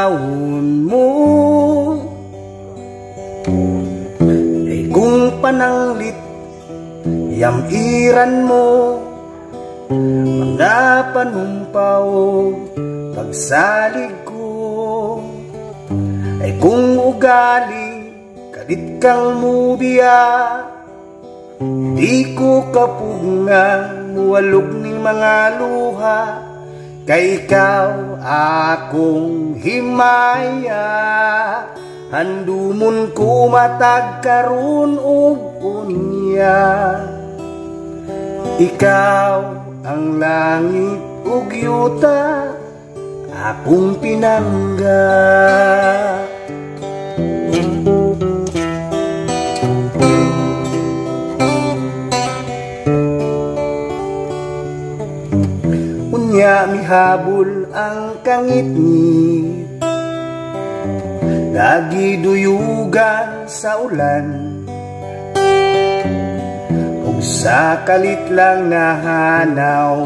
panahon mo ay kung pananglit yamiran mo mga panumpaw pagsalig ko ay kung ugaling kalit kang mubiya di ko kapugnang muwalog ning mga luha kay ikaw akong himaya handumon ko matag karon og unya ikaw ang langit ug yuta akong pinangga unya mihabol ang kangit-ngit nagiduyugan sa ulan ug sa kalit lang nahanaw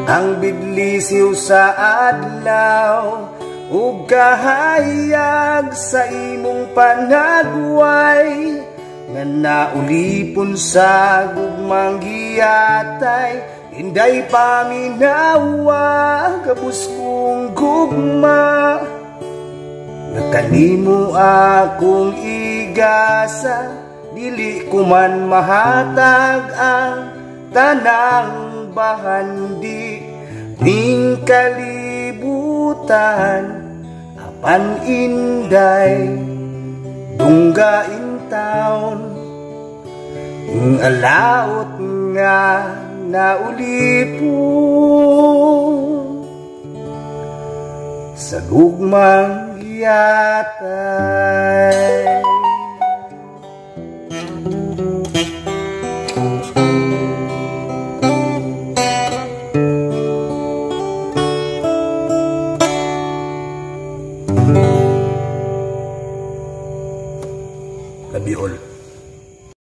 ang bidlisiw sa adlaw ug kahayag sa imong panagway nga naulipon sa gugmang giyatay inday paminawa kabus kong gugma nga kanimo akong igasa dili ko man mahatag ang tanang bahandi ning kalibutan apan inday dunggain taon ang alaot nga naulipon sa gugmang giyatay